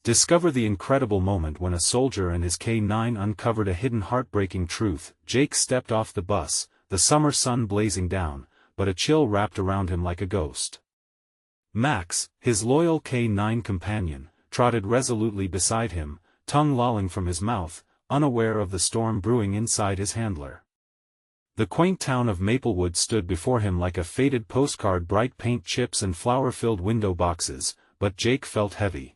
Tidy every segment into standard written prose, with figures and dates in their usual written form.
Discover the incredible moment when a soldier and his K9 uncovered a hidden heartbreaking truth. Jake stepped off the bus, the summer sun blazing down, but a chill wrapped around him like a ghost. Max, his loyal K9 companion, trotted resolutely beside him, tongue lolling from his mouth, unaware of the storm brewing inside his handler. The quaint town of Maplewood stood before him like a faded postcard, bright paint chips and flower-filled window boxes, but Jake felt heavy.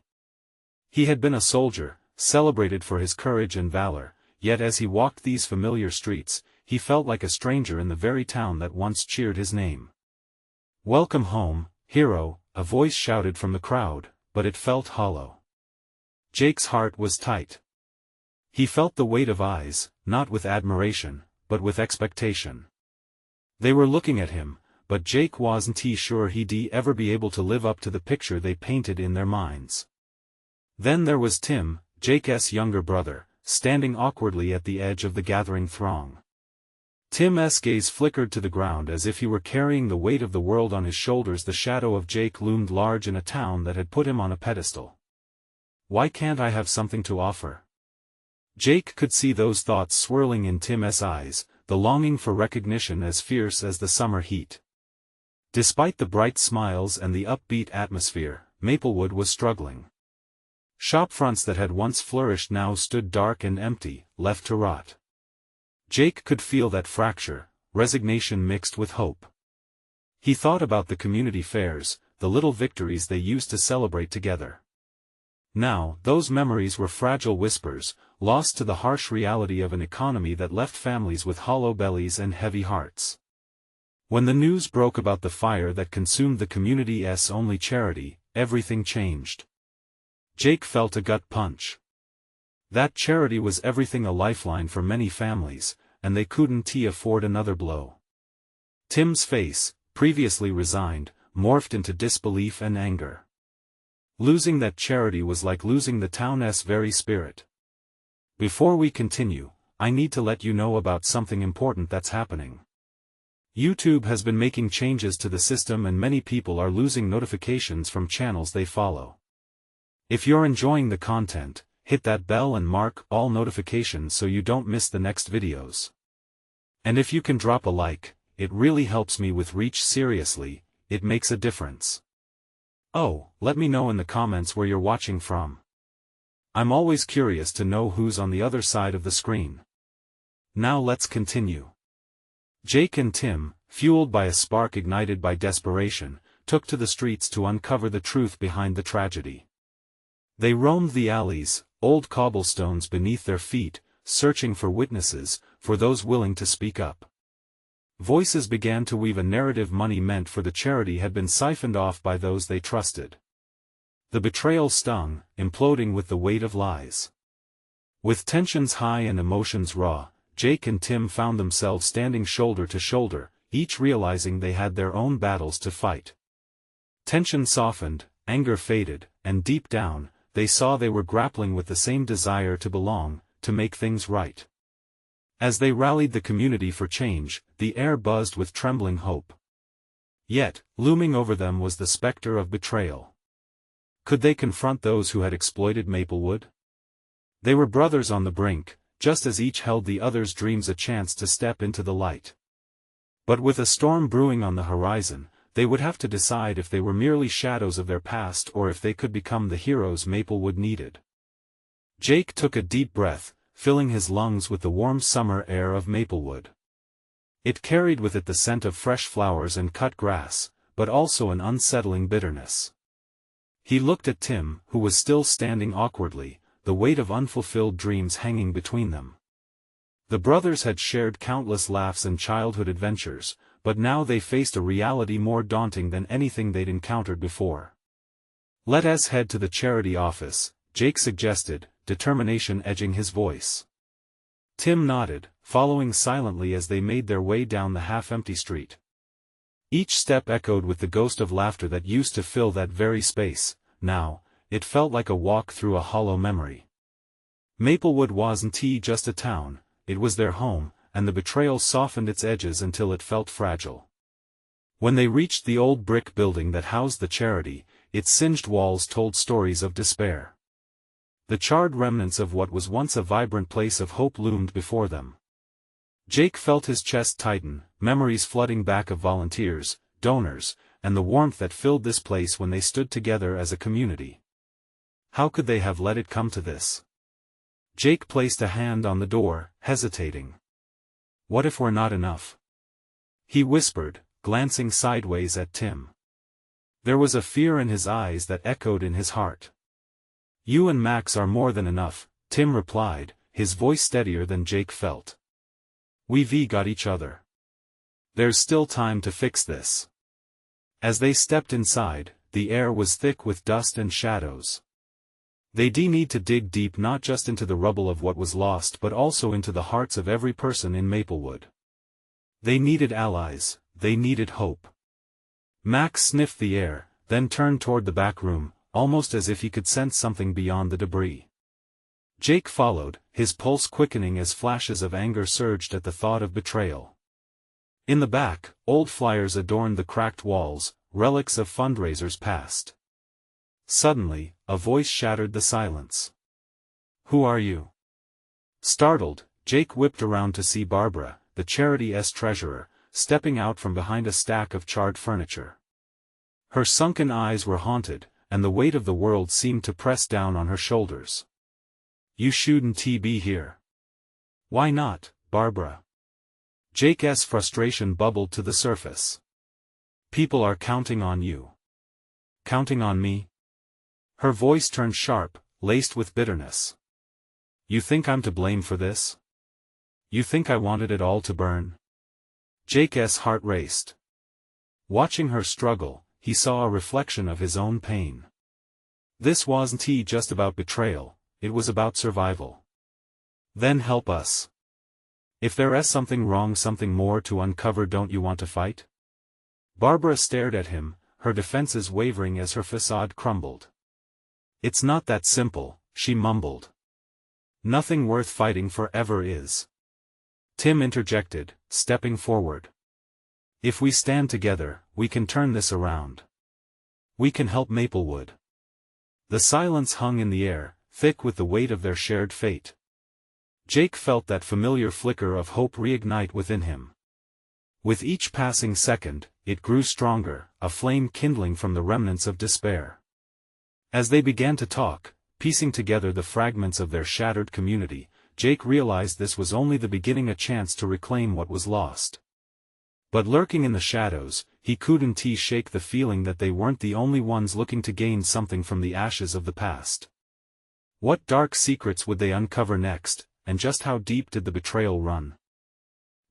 He had been a soldier, celebrated for his courage and valor, yet as he walked these familiar streets, he felt like a stranger in the very town that once cheered his name. "Welcome home, hero," a voice shouted from the crowd, but it felt hollow. Jake's heart was tight. He felt the weight of eyes, not with admiration, but with expectation. They were looking at him, but Jake wasn't sure he'd ever be able to live up to the picture they painted in their minds. Then there was Tim, Jake's younger brother, standing awkwardly at the edge of the gathering throng. Tim's gaze flickered to the ground as if he were carrying the weight of the world on his shoulders. The shadow of Jake loomed large in a town that had put him on a pedestal. "Why can't I have something to offer?" Jake could see those thoughts swirling in Tim's eyes, the longing for recognition as fierce as the summer heat. Despite the bright smiles and the upbeat atmosphere, Maplewood was struggling. Shopfronts that had once flourished now stood dark and empty, left to rot. Jake could feel that fracture, resignation mixed with hope. He thought about the community fairs, the little victories they used to celebrate together. Now, those memories were fragile whispers, lost to the harsh reality of an economy that left families with hollow bellies and heavy hearts. When the news broke about the fire that consumed the community's only charity, everything changed. Jake felt a gut punch. That charity was everything, a lifeline for many families, and they couldn't afford another blow. Tim's face, previously resigned, morphed into disbelief and anger. Losing that charity was like losing the town's very spirit. Before we continue, I need to let you know about something important that's happening. YouTube has been making changes to the system and many people are losing notifications from channels they follow. If you're enjoying the content, hit that bell and mark all notifications so you don't miss the next videos. And if you can drop a like, it really helps me with reach. Seriously, it makes a difference. Oh, let me know in the comments where you're watching from. I'm always curious to know who's on the other side of the screen. Now let's continue. Jake and Tim, fueled by a spark ignited by desperation, took to the streets to uncover the truth behind the tragedy. They roamed the alleys, old cobblestones beneath their feet, searching for witnesses, for those willing to speak up. Voices began to weave a narrative. Money meant for the charity had been siphoned off by those they trusted. The betrayal stung, imploding with the weight of lies. With tensions high and emotions raw, Jake and Tim found themselves standing shoulder to shoulder, each realizing they had their own battles to fight. Tension softened, anger faded, and deep down, they saw they were grappling with the same desire to belong, to make things right. As they rallied the community for change, the air buzzed with trembling hope. Yet, looming over them was the specter of betrayal. Could they confront those who had exploited Maplewood? They were brothers on the brink, just as each held the other's dreams a chance to step into the light. But with a storm brewing on the horizon, they would have to decide if they were merely shadows of their past or if they could become the heroes Maplewood needed. Jake took a deep breath, filling his lungs with the warm summer air of Maplewood. It carried with it the scent of fresh flowers and cut grass, but also an unsettling bitterness. He looked at Tim, who was still standing awkwardly, the weight of unfulfilled dreams hanging between them. The brothers had shared countless laughs and childhood adventures, but now they faced a reality more daunting than anything they'd encountered before. "Let us head to the charity office," Jake suggested, determination edging his voice. Tim nodded, following silently as they made their way down the half-empty street. Each step echoed with the ghost of laughter that used to fill that very space. Now, it felt like a walk through a hollow memory. Maplewood wasn't just a town, it was their home, and the betrayal softened its edges until it felt fragile. When they reached the old brick building that housed the charity, its singed walls told stories of despair. The charred remnants of what was once a vibrant place of hope loomed before them. Jake felt his chest tighten, memories flooding back of volunteers, donors, and the warmth that filled this place when they stood together as a community. How could they have let it come to this? Jake placed a hand on the door, hesitating. What if we're not enough? He whispered, glancing sideways at Tim. There was a fear in his eyes that echoed in his heart. You and Max are more than enough, Tim replied, his voice steadier than Jake felt. We've got each other. There's still time to fix this. As they stepped inside, the air was thick with dust and shadows. They need to dig deep, not just into the rubble of what was lost but also into the hearts of every person in Maplewood. They needed allies, they needed hope. Max sniffed the air, then turned toward the back room, almost as if he could sense something beyond the debris. Jake followed, his pulse quickening as flashes of anger surged at the thought of betrayal. In the back, old flyers adorned the cracked walls, relics of fundraisers past. Suddenly, a voice shattered the silence. Who are you? Startled, Jake whipped around to see Barbara, the charity's treasurer, stepping out from behind a stack of charred furniture. Her sunken eyes were haunted, and the weight of the world seemed to press down on her shoulders. You shouldn't be here. Why not, Barbara? Jake's frustration bubbled to the surface. People are counting on you. Counting on me? Her voice turned sharp, laced with bitterness. You think I'm to blame for this? You think I wanted it all to burn? Jake's heart raced. Watching her struggle, he saw a reflection of his own pain. This wasn't just about betrayal, it was about survival. Then help us. If there's something wrong, something more to uncover, don't you want to fight? Barbara stared at him, her defenses wavering as her facade crumbled. It's not that simple, she mumbled. Nothing worth fighting for ever is. Tim interjected, stepping forward. If we stand together, we can turn this around. We can help Maplewood. The silence hung in the air, thick with the weight of their shared fate. Jake felt that familiar flicker of hope reignite within him. With each passing second, it grew stronger, a flame kindling from the remnants of despair. As they began to talk, piecing together the fragments of their shattered community, Jake realized this was only the beginning, a chance to reclaim what was lost. But lurking in the shadows, he couldn't shake the feeling that they weren't the only ones looking to gain something from the ashes of the past. What dark secrets would they uncover next, and just how deep did the betrayal run?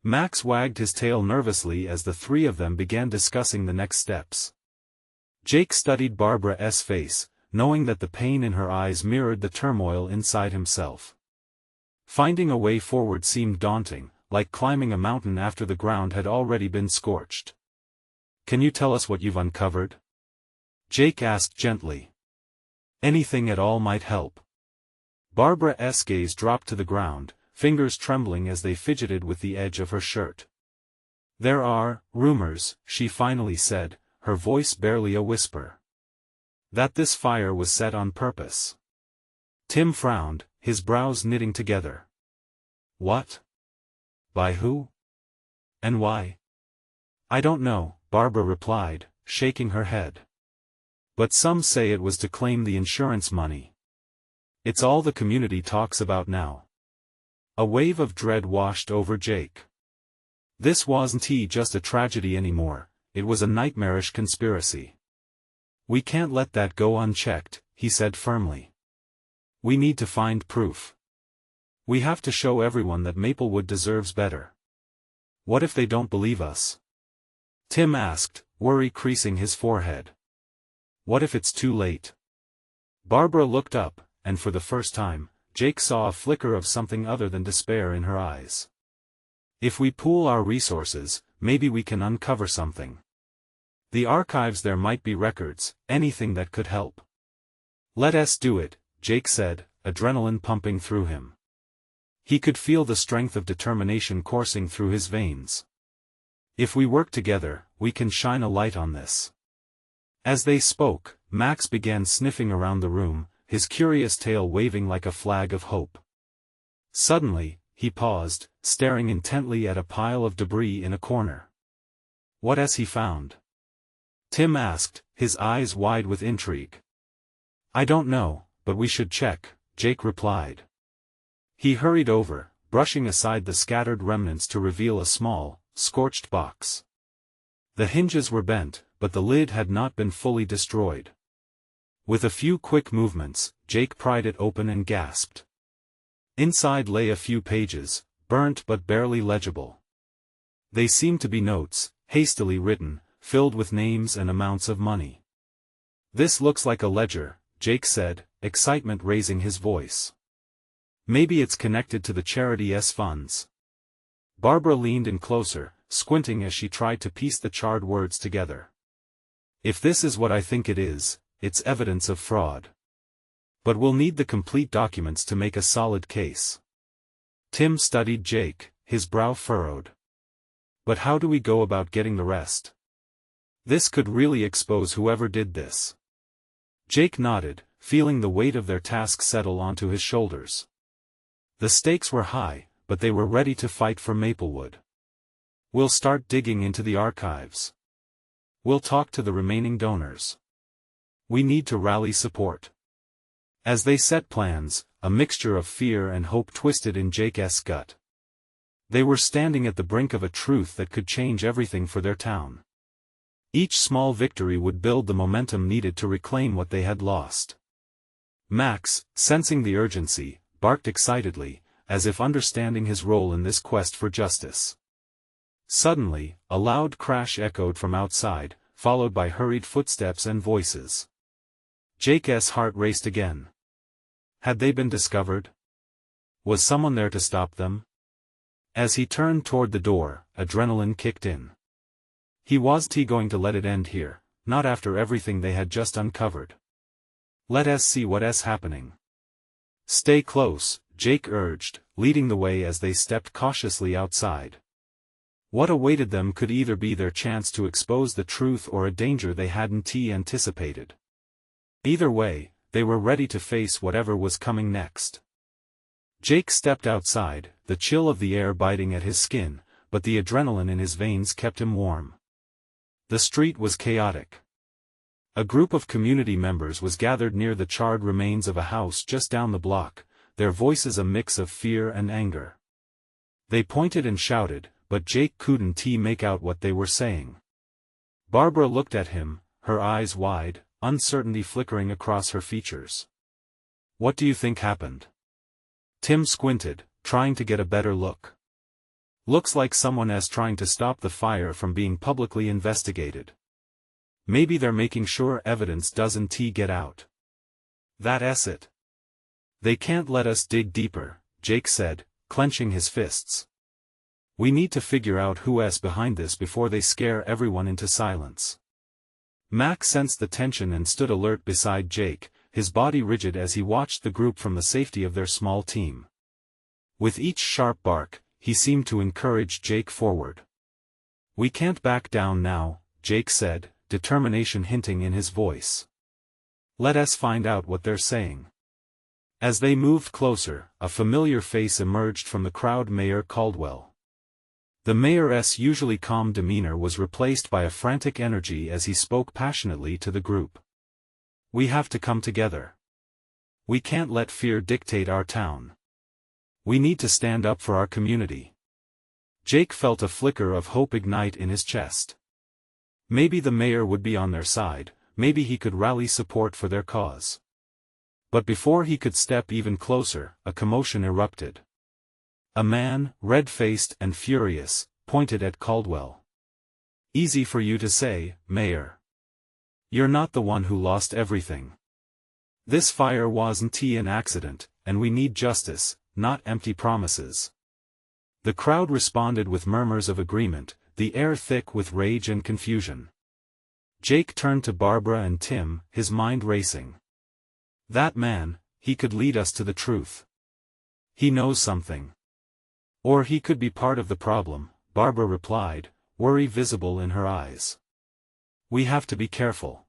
Max wagged his tail nervously as the three of them began discussing the next steps. Jake studied Barbara's face, knowing that the pain in her eyes mirrored the turmoil inside himself. Finding a way forward seemed daunting, like climbing a mountain after the ground had already been scorched. Can you tell us what you've uncovered? Jake asked gently. Anything at all might help. Barbara's gaze dropped to the ground, fingers trembling as they fidgeted with the edge of her shirt. There are rumors, she finally said, her voice barely a whisper. That this fire was set on purpose. Tim frowned, his brows knitting together. What? By who? And why? I don't know, Barbara replied, shaking her head. But some say it was to claim the insurance money. It's all the community talks about now. A wave of dread washed over Jake. This wasn't just a tragedy anymore, it was a nightmarish conspiracy. We can't let that go unchecked, he said firmly. We need to find proof. We have to show everyone that Maplewood deserves better. What if they don't believe us? Tim asked, worry creasing his forehead. What if it's too late? Barbara looked up, and for the first time, Jake saw a flicker of something other than despair in her eyes. If we pool our resources, maybe we can uncover something. The archives, there might be records, anything that could help. Let us do it, Jake said, adrenaline pumping through him. He could feel the strength of determination coursing through his veins. If we work together, we can shine a light on this. As they spoke, Max began sniffing around the room, his curious tail waving like a flag of hope. Suddenly, he paused, staring intently at a pile of debris in a corner. "What has he found?" Tim asked, his eyes wide with intrigue. "I don't know, but we should check," Jake replied. He hurried over, brushing aside the scattered remnants to reveal a small, scorched box. The hinges were bent, but the lid had not been fully destroyed. With a few quick movements, Jake pried it open and gasped. Inside lay a few pages, burnt but barely legible. They seemed to be notes, hastily written, filled with names and amounts of money. "This looks like a ledger," Jake said, excitement raising his voice. "Maybe it's connected to the charity's funds." Barbara leaned in closer, squinting as she tried to piece the charred words together. "If this is what I think it is, it's evidence of fraud. But we'll need the complete documents to make a solid case." Tim studied Jake, his brow furrowed. "But how do we go about getting the rest? This could really expose whoever did this." Jake nodded, feeling the weight of their task settle onto his shoulders. The stakes were high, but they were ready to fight for Maplewood. "We'll start digging into the archives. We'll talk to the remaining donors. We need to rally support." As they set plans, a mixture of fear and hope twisted in Jake's gut. They were standing at the brink of a truth that could change everything for their town. Each small victory would build the momentum needed to reclaim what they had lost. Max, sensing the urgency, barked excitedly, as if understanding his role in this quest for justice. Suddenly, a loud crash echoed from outside, followed by hurried footsteps and voices. Jake's heart raced again. Had they been discovered? Was someone there to stop them? As he turned toward the door, adrenaline kicked in. Was he going to let it end here, not after everything they had just uncovered? "Let us see what's happening." "Stay close," Jake urged, leading the way as they stepped cautiously outside. What awaited them could either be their chance to expose the truth or a danger they hadn't anticipated. Either way, they were ready to face whatever was coming next. Jake stepped outside, the chill of the air biting at his skin, but the adrenaline in his veins kept him warm. The street was chaotic. A group of community members was gathered near the charred remains of a house just down the block, their voices a mix of fear and anger. They pointed and shouted, but Jake couldn't make out what they were saying. Barbara looked at him, her eyes wide, uncertainty flickering across her features. "What do you think happened?" Tim squinted, trying to get a better look. "Looks like someone is trying to stop the fire from being publicly investigated. Maybe they're making sure evidence doesn't get out." "That's it. They can't let us dig deeper," Jake said, clenching his fists. "We need to figure out who's behind this before they scare everyone into silence." Max sensed the tension and stood alert beside Jake, his body rigid as he watched the group from the safety of their small team. With each sharp bark, he seemed to encourage Jake forward. "We can't back down now," Jake said, determination hinting in his voice. "Let us find out what they're saying." As they moved closer, a familiar face emerged from the crowd. Mayor Caldwell. The mayor's usually calm demeanor was replaced by a frantic energy as he spoke passionately to the group. "We have to come together. We can't let fear dictate our town. We need to stand up for our community." Jake felt a flicker of hope ignite in his chest. Maybe the mayor would be on their side, maybe he could rally support for their cause. But before he could step even closer, a commotion erupted. A man, red-faced and furious, pointed at Caldwell. "Easy for you to say, Mayor. You're not the one who lost everything. This fire wasn't an accident, and we need justice, not empty promises." The crowd responded with murmurs of agreement, the air thick with rage and confusion. Jake turned to Barbara and Tim, his mind racing. "That man, he could lead us to the truth. He knows something. Or he could be part of the problem," Barbara replied, worry visible in her eyes. "We have to be careful."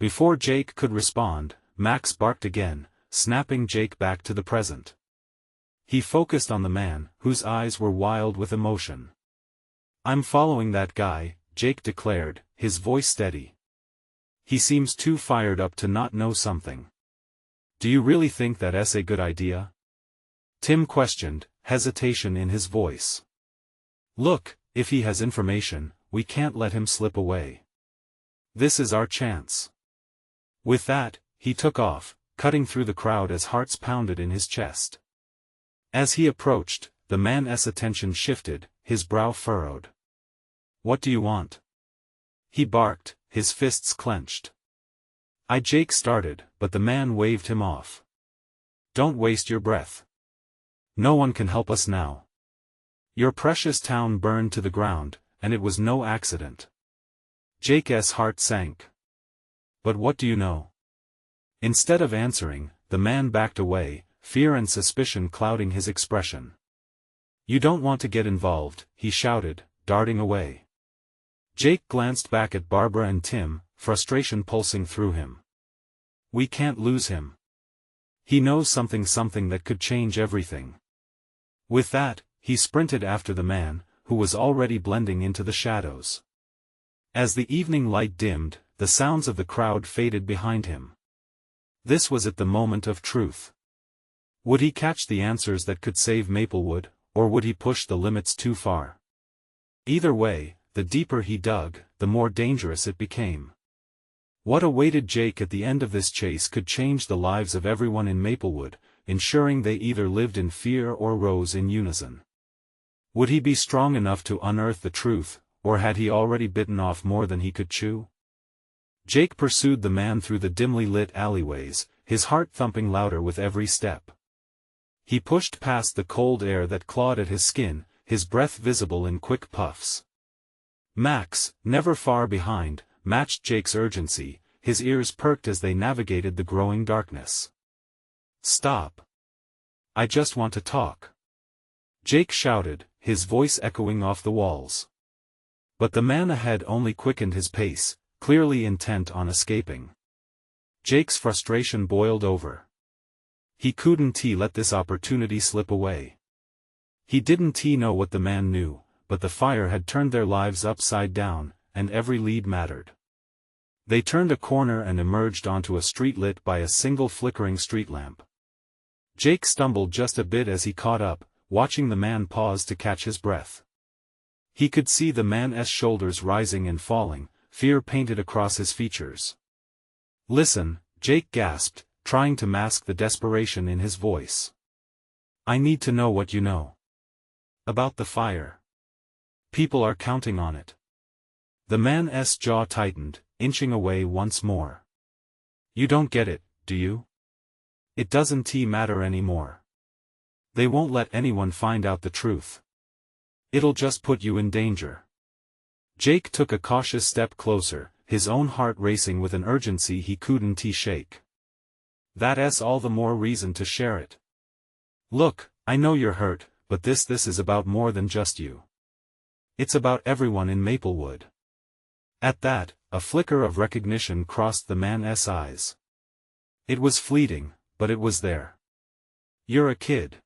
Before Jake could respond, Max barked again, snapping Jake back to the present. He focused on the man, whose eyes were wild with emotion. "I'm following that guy," Jake declared, his voice steady. "He seems too fired up to not know something." "Do you really think that's a good idea?" Tim questioned, hesitation in his voice. "Look, if he has information, we can't let him slip away. This is our chance." With that, he took off, cutting through the crowd as hearts pounded in his chest. As he approached, the man's attention shifted, his brow furrowed. "What do you want?" he barked, his fists clenched. Jake started, but the man waved him off. "Don't waste your breath. No one can help us now. Your precious town burned to the ground, and it was no accident." Jake's heart sank. "But what do you know?" Instead of answering, the man backed away, fear and suspicion clouding his expression. "You don't want to get involved," he shouted, darting away. Jake glanced back at Barbara and Tim, frustration pulsing through him. "We can't lose him. He knows something that could change everything." With that, he sprinted after the man, who was already blending into the shadows. As the evening light dimmed, the sounds of the crowd faded behind him. This was at the moment of truth. Would he catch the answers that could save Maplewood, or would he push the limits too far? Either way, the deeper he dug, the more dangerous it became. What awaited Jake at the end of this chase could change the lives of everyone in Maplewood, ensuring they either lived in fear or rose in unison. Would he be strong enough to unearth the truth, or had he already bitten off more than he could chew? Jake pursued the man through the dimly lit alleyways, his heart thumping louder with every step. He pushed past the cold air that clawed at his skin, his breath visible in quick puffs. Max, never far behind, matched Jake's urgency, his ears perked as they navigated the growing darkness. "Stop. I just want to talk," Jake shouted, his voice echoing off the walls. But the man ahead only quickened his pace, clearly intent on escaping. Jake's frustration boiled over. He couldn't let this opportunity slip away. He didn't know what the man knew, but the fire had turned their lives upside down, and every lead mattered. They turned a corner and emerged onto a street lit by a single flickering street lamp. Jake stumbled just a bit as he caught up, watching the man pause to catch his breath. He could see the man's shoulders rising and falling, fear painted across his features. "Listen," Jake gasped, trying to mask the desperation in his voice. "I need to know what you know. About the fire. People are counting on it." The man's jaw tightened, inching away once more. "You don't get it, do you? It doesn't matter anymore. They won't let anyone find out the truth. It'll just put you in danger." Jake took a cautious step closer, his own heart racing with an urgency he couldn't shake. "That's all the more reason to share it. Look, I know you're hurt, but this is about more than just you. It's about everyone in Maplewood." At that, a flicker of recognition crossed the man's eyes. It was fleeting, but it was there. "You're a kid.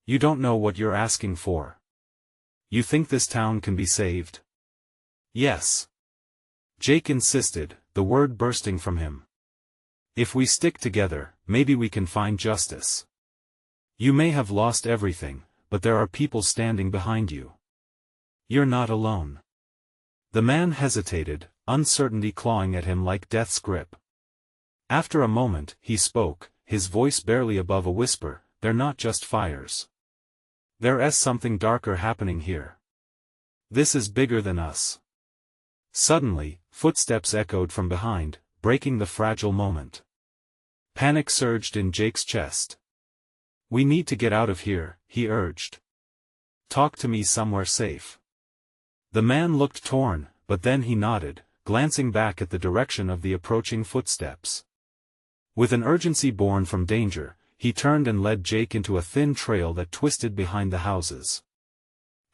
You don't know what you're asking for. You think this town can be saved?" "Yes." Jake insisted, the word bursting from him. "If we stick together, maybe we can find justice. You may have lost everything, but there are people standing behind you. You're not alone." The man hesitated, uncertainty clawing at him like death's grip. After a moment, he spoke, his voice barely above a whisper, "They're not just fires. There's something darker happening here. This is bigger than us." Suddenly, footsteps echoed from behind, breaking the fragile moment. Panic surged in Jake's chest. "We need to get out of here," he urged. "Talk to me somewhere safe." The man looked torn, but then he nodded, glancing back at the direction of the approaching footsteps. With an urgency born from danger, he turned and led Jake into a thin trail that twisted behind the houses.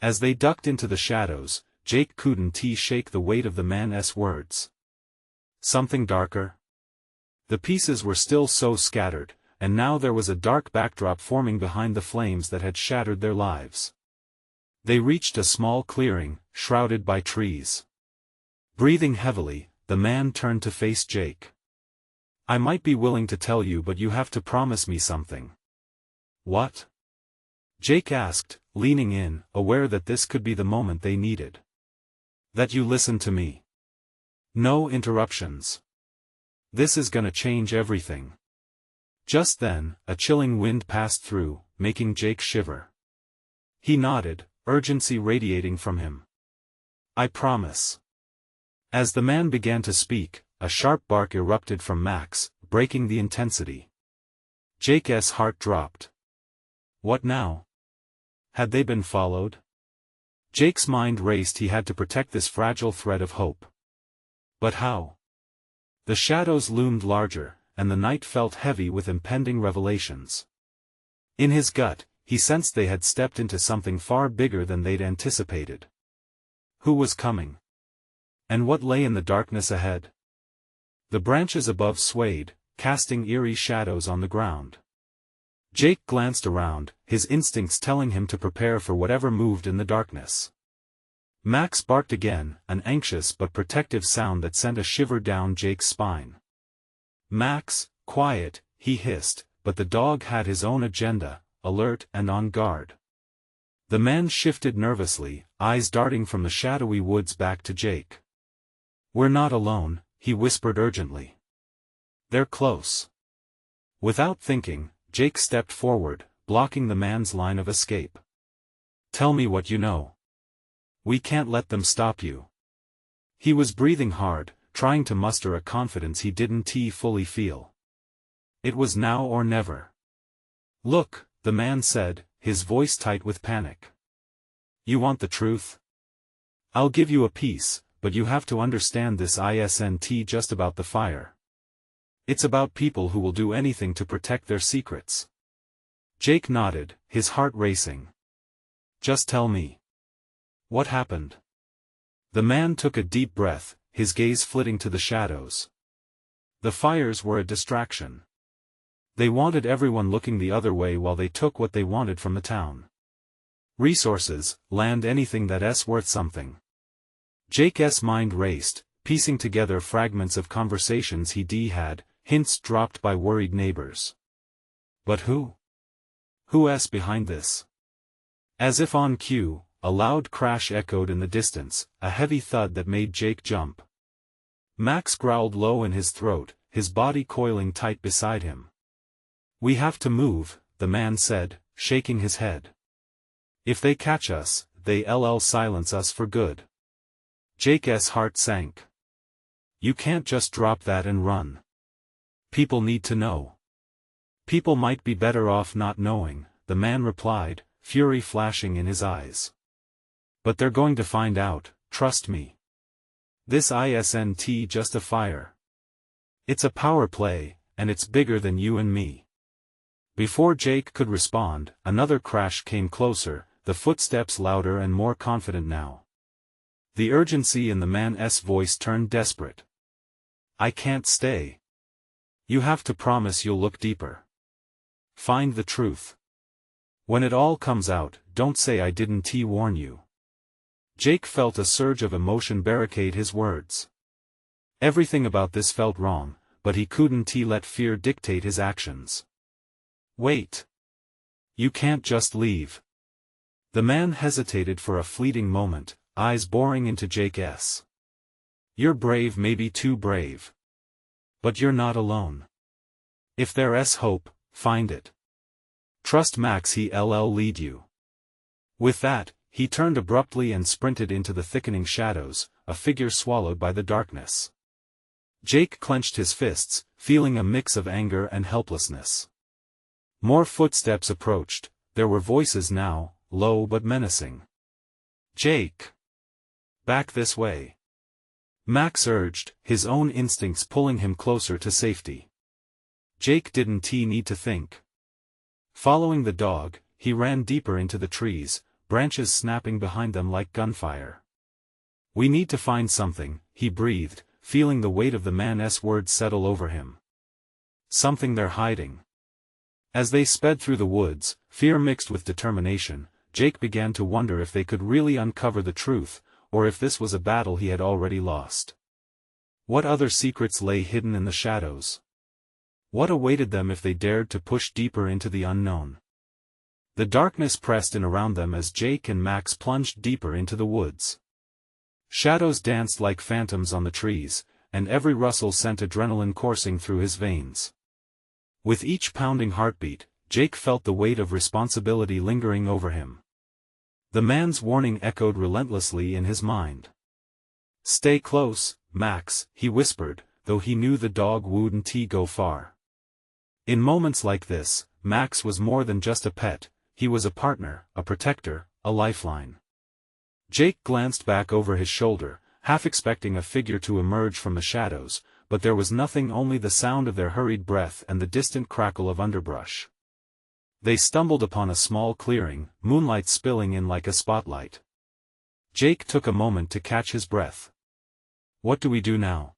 As they ducked into the shadows, Jake couldn't shake the weight of the man's words. "Something darker?" The pieces were still so scattered, and now there was a dark backdrop forming behind the flames that had shattered their lives. They reached a small clearing, shrouded by trees. Breathing heavily, the man turned to face Jake. "I might be willing to tell you, but you have to promise me something." "What?" Jake asked, leaning in, aware that this could be the moment they needed. "That you listen to me. No interruptions. This is gonna change everything." Just then, a chilling wind passed through, making Jake shiver. He nodded, urgency radiating from him. "I promise." As the man began to speak, a sharp bark erupted from Max, breaking the intensity. Jake's heart dropped. What now? Had they been followed? Jake's mind raced. He had to protect this fragile thread of hope. But how? The shadows loomed larger, and the night felt heavy with impending revelations. In his gut, he sensed they had stepped into something far bigger than they'd anticipated. Who was coming? And what lay in the darkness ahead? The branches above swayed, casting eerie shadows on the ground. Jake glanced around, his instincts telling him to prepare for whatever moved in the darkness. Max barked again, an anxious but protective sound that sent a shiver down Jake's spine. "Max, quiet," he hissed, but the dog had his own agenda, alert and on guard. The man shifted nervously, eyes darting from the shadowy woods back to Jake. "We're not alone," he whispered urgently. "They're close." Without thinking, Jake stepped forward, blocking the man's line of escape. "Tell me what you know. We can't let them stop you." He was breathing hard, trying to muster a confidence he didn't fully feel. It was now or never. "Look," the man said, his voice tight with panic. "You want the truth? I'll give you a piece, but you have to understand this isn't just about the fire. It's about people who will do anything to protect their secrets." Jake nodded, his heart racing. "Just tell me. What happened?" The man took a deep breath, his gaze flitting to the shadows. "The fires were a distraction. They wanted everyone looking the other way while they took what they wanted from the town. Resources, land, anything that's worth something." Jake's mind raced, piecing together fragments of conversations he'd had, hints dropped by worried neighbors. But who? Who's behind this? As if on cue, a loud crash echoed in the distance, a heavy thud that made Jake jump. Max growled low in his throat, his body coiling tight beside him. "We have to move," the man said, shaking his head. "If they catch us, they'll silence us for good." Jake's heart sank. "You can't just drop that and run. People need to know." "People might be better off not knowing," the man replied, fury flashing in his eyes. "But they're going to find out, trust me. This isn't just a fire. It's a power play, and it's bigger than you and me." Before Jake could respond, another crash came closer, the footsteps louder and more confident now. The urgency in the man's voice turned desperate. "I can't stay. You have to promise you'll look deeper. Find the truth. When it all comes out, don't say I didn't warn you." Jake felt a surge of emotion barricade his words. Everything about this felt wrong, but he couldn't let fear dictate his actions. "Wait. You can't just leave." The man hesitated for a fleeting moment, eyes boring into Jake's. "You're brave, maybe too brave. But you're not alone. If there's hope, find it. Trust Max, he'll lead you." With that, he turned abruptly and sprinted into the thickening shadows, a figure swallowed by the darkness. Jake clenched his fists, feeling a mix of anger and helplessness. More footsteps approached, there were voices now, low but menacing. "Jake! Back this way!" Max urged, his own instincts pulling him closer to safety. Jake didn't need to think. Following the dog, he ran deeper into the trees, branches snapping behind them like gunfire. "We need to find something," he breathed, feeling the weight of the man's words settle over him. Something they're hiding. As they sped through the woods, fear mixed with determination, Jake began to wonder if they could really uncover the truth, or if this was a battle he had already lost. What other secrets lay hidden in the shadows? What awaited them if they dared to push deeper into the unknown? The darkness pressed in around them as Jake and Max plunged deeper into the woods. Shadows danced like phantoms on the trees, and every rustle sent adrenaline coursing through his veins. With each pounding heartbeat, Jake felt the weight of responsibility lingering over him. The man's warning echoed relentlessly in his mind. "Stay close, Max," he whispered, though he knew the dog wouldn't go far. In moments like this, Max was more than just a pet, he was a partner, a protector, a lifeline. Jake glanced back over his shoulder, half expecting a figure to emerge from the shadows, but there was nothing, only the sound of their hurried breath and the distant crackle of underbrush. They stumbled upon a small clearing, moonlight spilling in like a spotlight. Jake took a moment to catch his breath. "What do we do now?"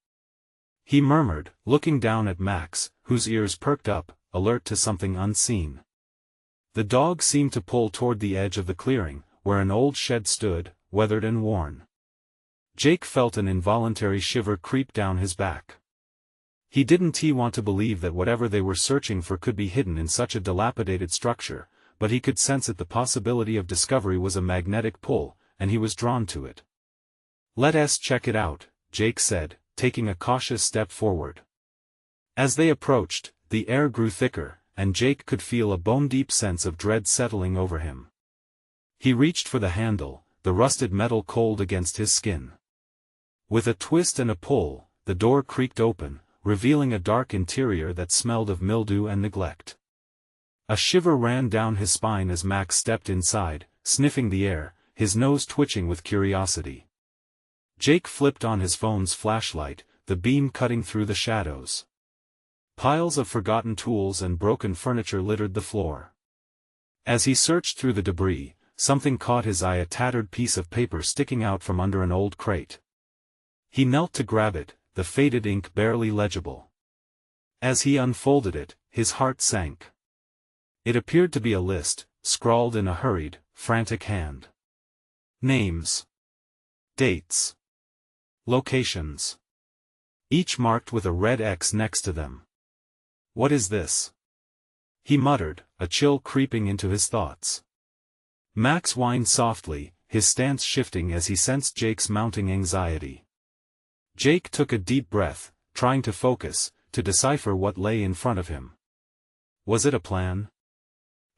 he murmured, looking down at Max, whose ears perked up, alert to something unseen. The dog seemed to pull toward the edge of the clearing, where an old shed stood, weathered and worn. Jake felt an involuntary shiver creep down his back. He didn't want to believe that whatever they were searching for could be hidden in such a dilapidated structure, but he could sense that the possibility of discovery was a magnetic pull, and he was drawn to it. "Let's check it out," Jake said, taking a cautious step forward. As they approached, the air grew thicker, and Jake could feel a bone-deep sense of dread settling over him. He reached for the handle, the rusted metal cold against his skin. With a twist and a pull, the door creaked open, revealing a dark interior that smelled of mildew and neglect. A shiver ran down his spine as Max stepped inside, sniffing the air, his nose twitching with curiosity. Jake flipped on his phone's flashlight, the beam cutting through the shadows. Piles of forgotten tools and broken furniture littered the floor. As he searched through the debris, something caught his eye, a tattered piece of paper sticking out from under an old crate. He knelt to grab it, the faded ink barely legible. As he unfolded it, his heart sank. It appeared to be a list, scrawled in a hurried, frantic hand. Names. Dates. Locations. Each marked with a red X next to them. "What is this?" he muttered, a chill creeping into his thoughts. Max whined softly, his stance shifting as he sensed Jake's mounting anxiety. Jake took a deep breath, trying to focus, to decipher what lay in front of him. Was it a plan?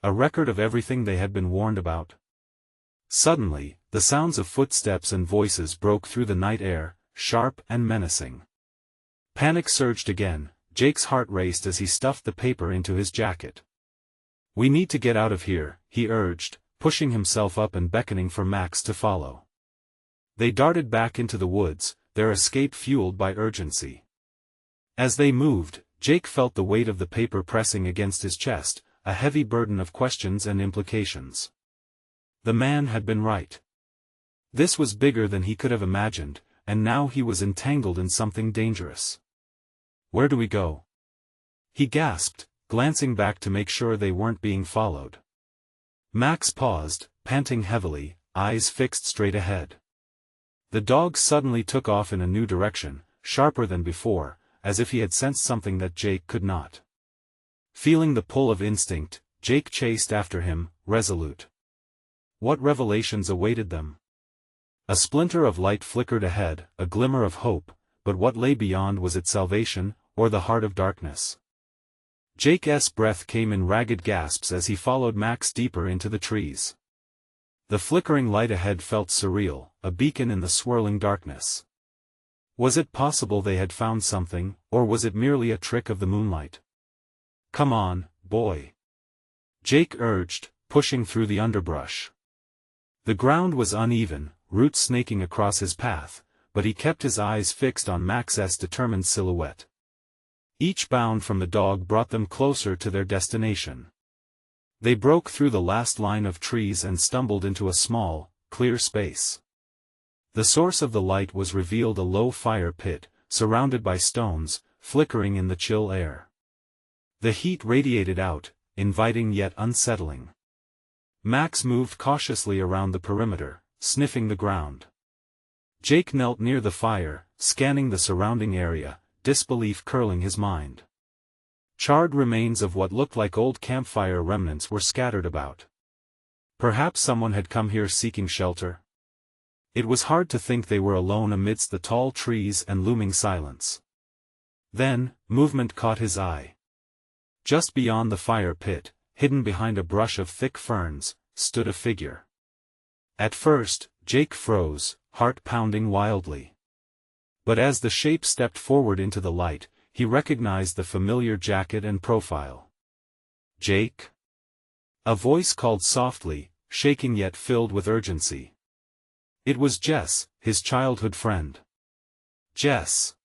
A record of everything they had been warned about? Suddenly, the sounds of footsteps and voices broke through the night air, sharp and menacing. Panic surged again, Jake's heart raced as he stuffed the paper into his jacket. "We need to get out of here," he urged, pushing himself up and beckoning for Max to follow. They darted back into the woods, their escape fueled by urgency. As they moved, Jake felt the weight of the paper pressing against his chest, a heavy burden of questions and implications. The man had been right. This was bigger than he could have imagined, and now he was entangled in something dangerous. "Where do we go?" he gasped, glancing back to make sure they weren't being followed. Max paused, panting heavily, eyes fixed straight ahead. The dog suddenly took off in a new direction, sharper than before, as if he had sensed something that Jake could not. Feeling the pull of instinct, Jake chased after him, resolute. What revelations awaited them? A splinter of light flickered ahead, a glimmer of hope, but what lay beyond? Was it salvation, or the heart of darkness? Jake's breath came in ragged gasps as he followed Max deeper into the trees. The flickering light ahead felt surreal, a beacon in the swirling darkness. Was it possible they had found something, or was it merely a trick of the moonlight? "Come on, boy," Jake urged, pushing through the underbrush. The ground was uneven, roots snaking across his path, but he kept his eyes fixed on Max's determined silhouette. Each bound from the dog brought them closer to their destination. They broke through the last line of trees and stumbled into a small, clear space. The source of the light was revealed, a low fire pit, surrounded by stones, flickering in the chill air. The heat radiated out, inviting yet unsettling. Max moved cautiously around the perimeter, sniffing the ground. Jake knelt near the fire, scanning the surrounding area, disbelief curling his mind. Charred remains of what looked like old campfire remnants were scattered about. Perhaps someone had come here seeking shelter. It was hard to think they were alone amidst the tall trees and looming silence. Then, movement caught his eye. Just beyond the fire pit, hidden behind a brush of thick ferns, stood a figure. At first, Jake froze, heart pounding wildly. But as the shape stepped forward into the light, he recognized the familiar jacket and profile. "Jake?" A voice called softly, shaking yet filled with urgency. It was Jess, his childhood friend. Jess.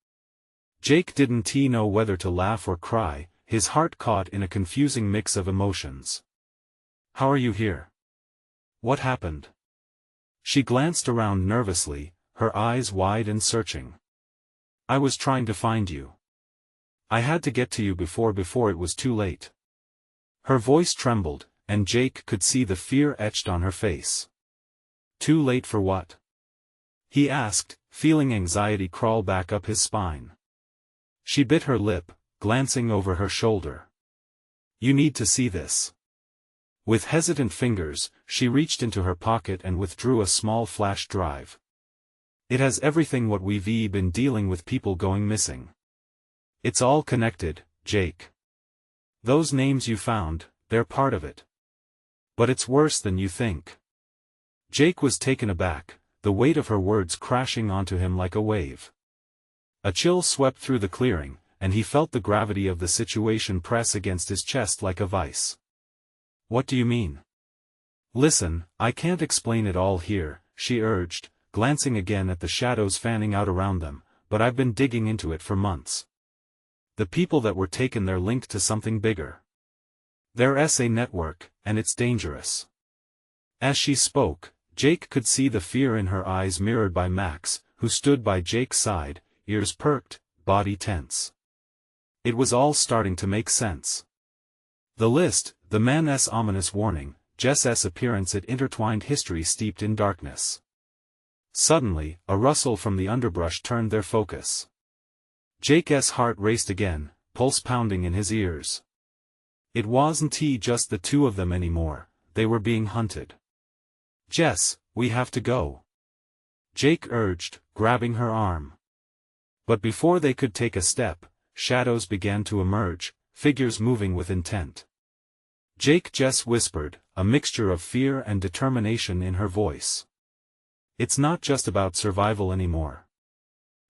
Jake didn't know whether to laugh or cry, his heart caught in a confusing mix of emotions. "How are you here? What happened?" She glanced around nervously, her eyes wide and searching. "I was trying to find you. I had to get to you before it was too late." Her voice trembled, and Jake could see the fear etched on her face. "Too late for what?" he asked, feeling anxiety crawl back up his spine. She bit her lip, glancing over her shoulder. "You need to see this." With hesitant fingers, she reached into her pocket and withdrew a small flash drive. "It has everything what we've been dealing with, people going missing. It's all connected, Jake. Those names you found, they're part of it. But it's worse than you think." Jake was taken aback, the weight of her words crashing onto him like a wave. A chill swept through the clearing, and he felt the gravity of the situation press against his chest like a vice. "What do you mean?" "Listen, I can't explain it all here," she urged, glancing again at the shadows fanning out around them, "but I've been digging into it for months. The people that were taken, they're linked to something bigger. There's a network, and it's dangerous." As she spoke, Jake could see the fear in her eyes mirrored by Max, who stood by Jake's side, ears perked, body tense. It was all starting to make sense. The list, the man's ominous warning, Jess's appearance, it intertwined history steeped in darkness. Suddenly, a rustle from the underbrush turned their focus. Jake's heart raced again, pulse pounding in his ears. It wasn't just the two of them anymore, they were being hunted. "Jess, we have to go," Jake urged, grabbing her arm. But before they could take a step, shadows began to emerge, figures moving with intent. Jess whispered, a mixture of fear and determination in her voice. "It's not just about survival anymore.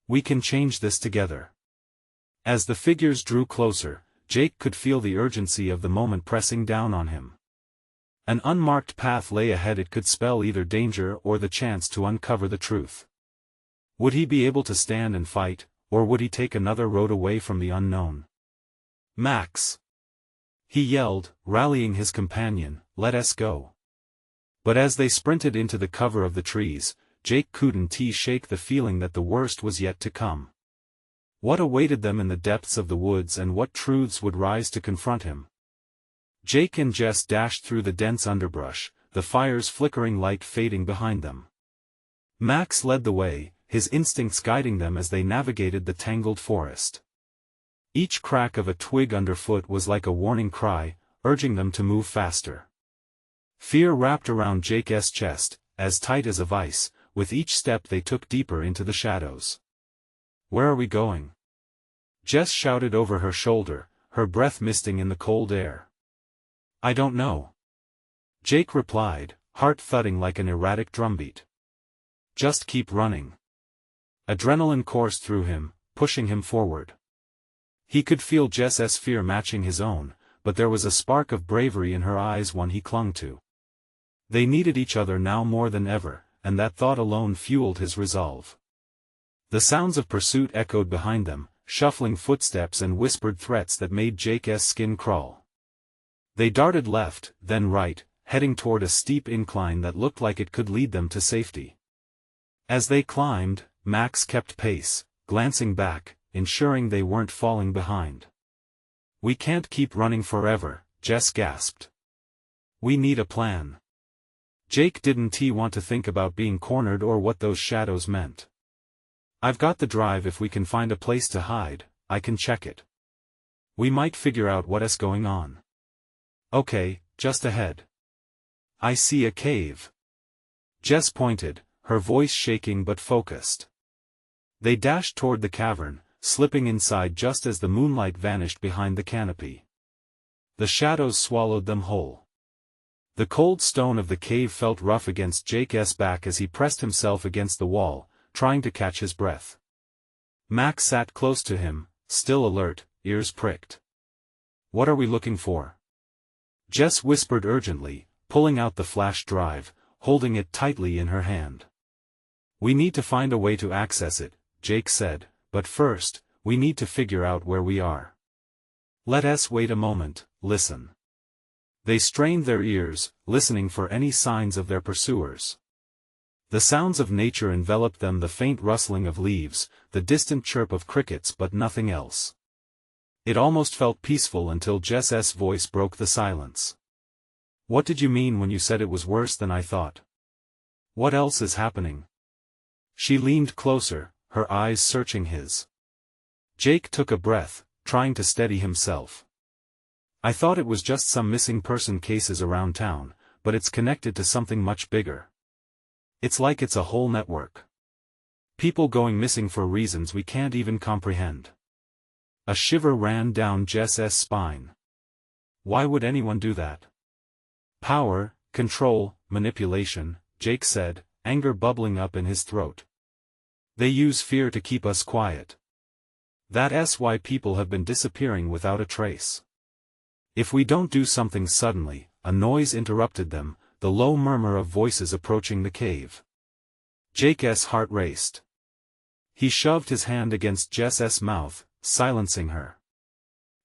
We can change this together." As the figures drew closer, Jake could feel the urgency of the moment pressing down on him. An unmarked path lay ahead, it could spell either danger or the chance to uncover the truth. Would he be able to stand and fight, or would he take another road away from the unknown? "Max!" he yelled, rallying his companion, "let us go." But as they sprinted into the cover of the trees, Jake couldn't shake the feeling that the worst was yet to come. What awaited them in the depths of the woods, and what truths would rise to confront him? Jake and Jess dashed through the dense underbrush, the fire's flickering light fading behind them. Max led the way, his instincts guiding them as they navigated the tangled forest. Each crack of a twig underfoot was like a warning cry, urging them to move faster. Fear wrapped around Jake's chest, as tight as a vice, with each step they took deeper into the shadows. "Where are we going?" Jess shouted over her shoulder, her breath misting in the cold air. "I don't know," Jake replied, heart thudding like an erratic drumbeat. "Just keep running." Adrenaline coursed through him, pushing him forward. He could feel Jess's fear matching his own, but there was a spark of bravery in her eyes, one he clung to. They needed each other now more than ever, and that thought alone fueled his resolve. The sounds of pursuit echoed behind them, shuffling footsteps and whispered threats that made Jake's skin crawl. They darted left, then right, heading toward a steep incline that looked like it could lead them to safety. As they climbed, Max kept pace, glancing back, ensuring they weren't falling behind. We can't keep running forever, Jess gasped. We need a plan. Jake didn't want to think about being cornered or what those shadows meant. I've got the drive. If we can find a place to hide, I can check it. We might figure out what's going on. Okay, just ahead. I see a cave. Jess pointed, her voice shaking but focused. They dashed toward the cavern, slipping inside just as the moonlight vanished behind the canopy. The shadows swallowed them whole. The cold stone of the cave felt rough against Jake's back as he pressed himself against the wall, trying to catch his breath. Max sat close to him, still alert, ears pricked. What are we looking for? Jess whispered urgently, pulling out the flash drive, holding it tightly in her hand. We need to find a way to access it, Jake said, but first, we need to figure out where we are. Let us wait a moment, listen. They strained their ears, listening for any signs of their pursuers. The sounds of nature enveloped them, the faint rustling of leaves, the distant chirp of crickets, but nothing else. It almost felt peaceful until Jess's voice broke the silence. What did you mean when you said it was worse than I thought? What else is happening? She leaned closer, her eyes searching his. Jake took a breath, trying to steady himself. I thought it was just some missing person cases around town, but it's connected to something much bigger. It's like it's a whole network. People going missing for reasons we can't even comprehend. A shiver ran down Jess's spine. Why would anyone do that? Power, control, manipulation, Jake said, anger bubbling up in his throat. They use fear to keep us quiet. That's why people have been disappearing without a trace. If we don't do something suddenly, a noise interrupted them, the low murmur of voices approaching the cave. Jake's heart raced. He shoved his hand against Jess's mouth, silencing her.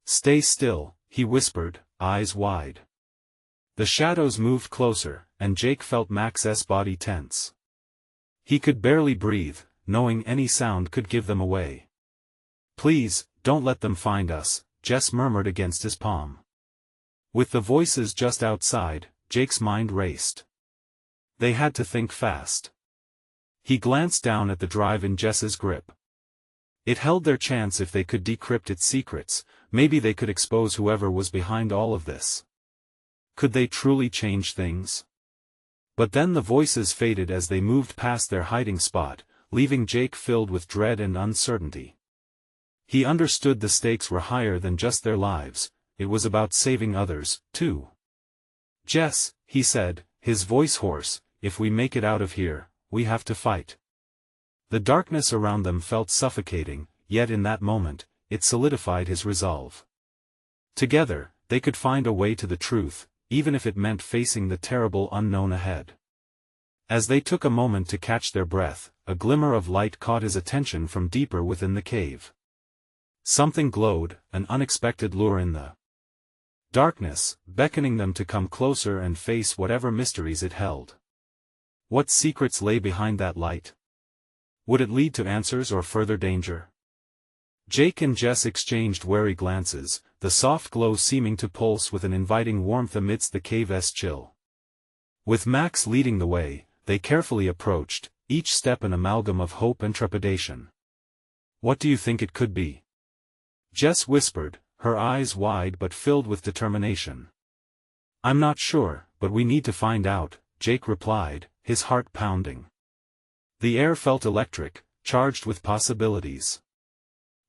Stay still, he whispered, eyes wide. The shadows moved closer, and Jake felt Max's body tense. He could barely breathe, knowing any sound could give them away. Please, don't let them find us, Jess murmured against his palm. With the voices just outside, Jake's mind raced. They had to think fast. He glanced down at the drive in Jess's grip. It held their chance if they could decrypt its secrets. Maybe they could expose whoever was behind all of this. Could they truly change things? But then the voices faded as they moved past their hiding spot, leaving Jake filled with dread and uncertainty. He understood the stakes were higher than just their lives. It was about saving others, too. Jess, he said, his voice hoarse, if we make it out of here, we have to fight. The darkness around them felt suffocating, yet in that moment, it solidified his resolve. Together, they could find a way to the truth, even if it meant facing the terrible unknown ahead. As they took a moment to catch their breath, a glimmer of light caught his attention from deeper within the cave. Something glowed, an unexpected lure in the darkness, beckoning them to come closer and face whatever mysteries it held. What secrets lay behind that light? Would it lead to answers or further danger? Jake and Jess exchanged wary glances, the soft glow seeming to pulse with an inviting warmth amidst the cave's chill. With Max leading the way, they carefully approached, each step an amalgam of hope and trepidation. What do you think it could be? Jess whispered, her eyes wide but filled with determination. I'm not sure, but we need to find out, Jake replied, his heart pounding. The air felt electric, charged with possibilities.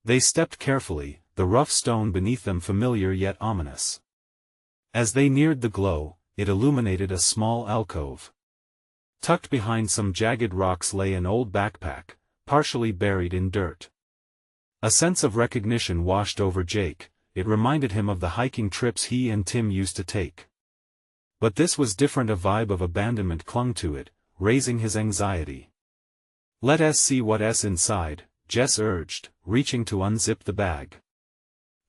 They stepped carefully, the rough stone beneath them familiar yet ominous. As they neared the glow, it illuminated a small alcove. Tucked behind some jagged rocks lay an old backpack, partially buried in dirt. A sense of recognition washed over Jake. It reminded him of the hiking trips he and Tim used to take. But this was different, a vibe of abandonment clung to it, raising his anxiety. Let us see what's inside, Jess urged, reaching to unzip the bag.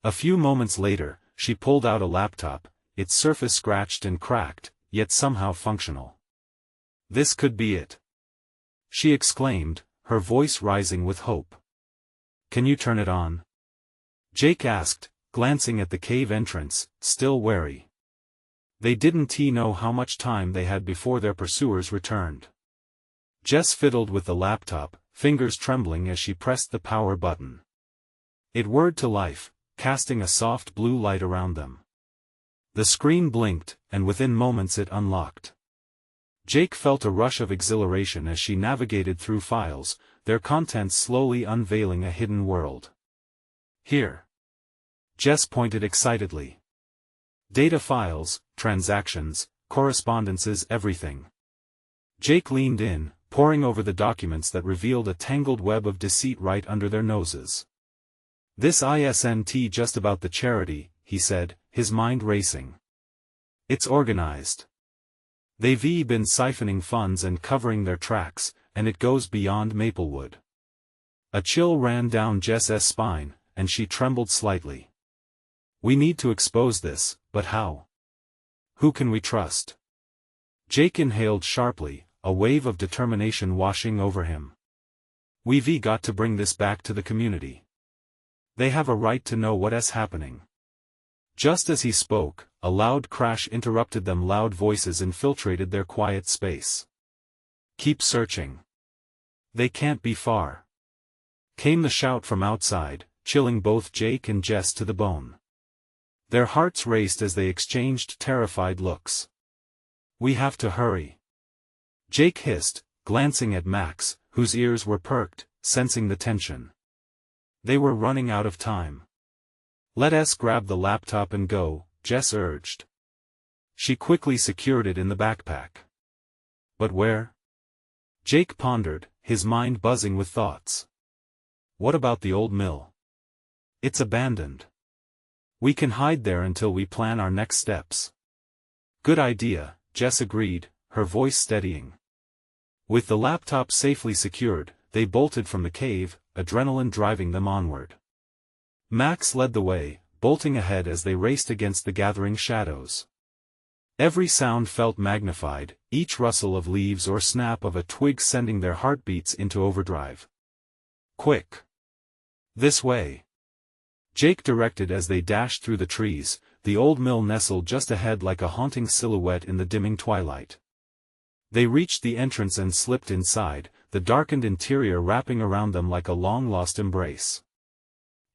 A few moments later, she pulled out a laptop, its surface scratched and cracked, yet somehow functional. This could be it, she exclaimed, her voice rising with hope. Can you turn it on? Jake asked, glancing at the cave entrance, still wary. They didn't know how much time they had before their pursuers returned. Jess fiddled with the laptop, fingers trembling as she pressed the power button. It whirred to life, casting a soft blue light around them. The screen blinked, and within moments it unlocked. Jake felt a rush of exhilaration as she navigated through files, their contents slowly unveiling a hidden world. Here. Jess pointed excitedly. Data files, transactions, correspondences, everything. Jake leaned in, poring over the documents that revealed a tangled web of deceit right under their noses. This isn't just about the charity, he said, his mind racing. It's organized. They've been siphoning funds and covering their tracks, and it goes beyond Maplewood. A chill ran down Jess's spine, and she trembled slightly. We need to expose this, but how? Who can we trust? Jake inhaled sharply, a wave of determination washing over him. We've got to bring this back to the community. They have a right to know what's happening. Just as he spoke, a loud crash interrupted them. Loud voices infiltrated their quiet space. Keep searching. They can't be far. Came the shout from outside, chilling both Jake and Jess to the bone. Their hearts raced as they exchanged terrified looks. We have to hurry. Jake hissed, glancing at Max, whose ears were perked, sensing the tension. They were running out of time. Let's grab the laptop and go, Jess urged. She quickly secured it in the backpack. But where? Jake pondered, his mind buzzing with thoughts. What about the old mill? It's abandoned. We can hide there until we plan our next steps. Good idea, Jess agreed, her voice steadying. With the laptop safely secured, they bolted from the cave, adrenaline driving them onward. Max led the way, bolting ahead as they raced against the gathering shadows. Every sound felt magnified, each rustle of leaves or snap of a twig sending their heartbeats into overdrive. Quick! This way! Jake directed as they dashed through the trees, the old mill nestled just ahead like a haunting silhouette in the dimming twilight. They reached the entrance and slipped inside, the darkened interior wrapping around them like a long-lost embrace.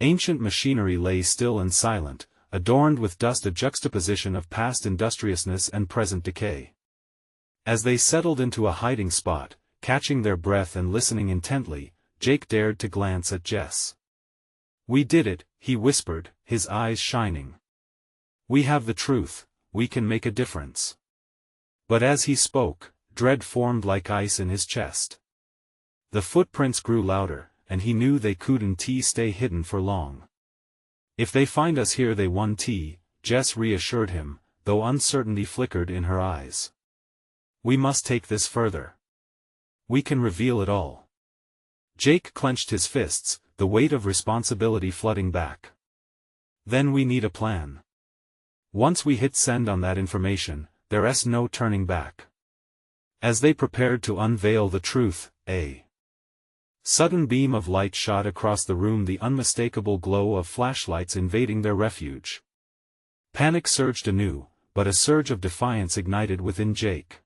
Ancient machinery lay still and silent, adorned with dust, a juxtaposition of past industriousness and present decay. As they settled into a hiding spot, catching their breath and listening intently, Jake dared to glance at Jess. We did it, he whispered, his eyes shining. We have the truth, we can make a difference. But as he spoke, dread formed like ice in his chest. The footprints grew louder, and he knew they couldn't stay hidden for long. If they find us here they won. Jess reassured him, though uncertainty flickered in her eyes. We must take this further. We can reveal it all. Jake clenched his fists, the weight of responsibility flooding back. Then we need a plan. Once we hit send on that information, there's no turning back. As they prepared to unveil the truth, a sudden beam of light shot across the room, the unmistakable glow of flashlights invading their refuge. Panic surged anew, but a surge of defiance ignited within Jake.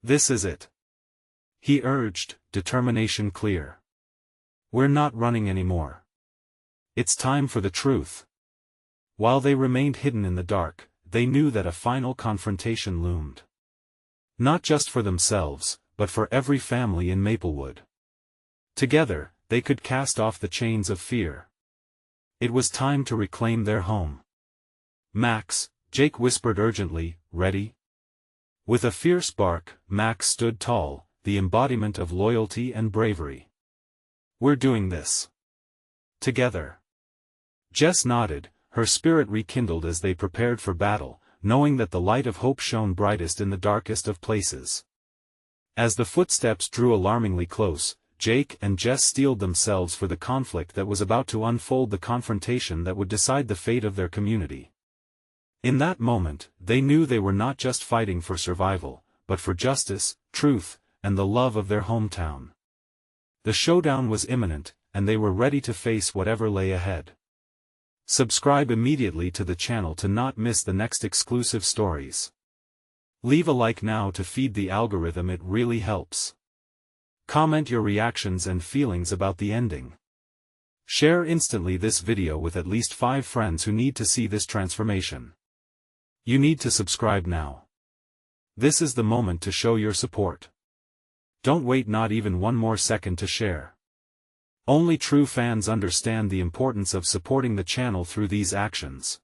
This is it. He urged, determination clear. We're not running anymore. It's time for the truth. While they remained hidden in the dark, they knew that a final confrontation loomed. Not just for themselves, but for every family in Maplewood. Together, they could cast off the chains of fear. It was time to reclaim their home. Max, Jake whispered urgently, ready? With a fierce bark, Max stood tall, the embodiment of loyalty and bravery. We're doing this. Together. Jess nodded, her spirit rekindled as they prepared for battle, knowing that the light of hope shone brightest in the darkest of places. As the footsteps drew alarmingly close, Jake and Jess steeled themselves for the conflict that was about to unfold, the confrontation that would decide the fate of their community. In that moment, they knew they were not just fighting for survival, but for justice, truth, and the love of their hometown. The showdown was imminent, and they were ready to face whatever lay ahead. Subscribe immediately to the channel to not miss the next exclusive stories. Leave a like now to feed the algorithm, it really helps. Comment your reactions and feelings about the ending. Share instantly this video with at least 5 friends who need to see this transformation. You need to subscribe now. This is the moment to show your support. Don't wait not even one more second to share. Only true fans understand the importance of supporting the channel through these actions.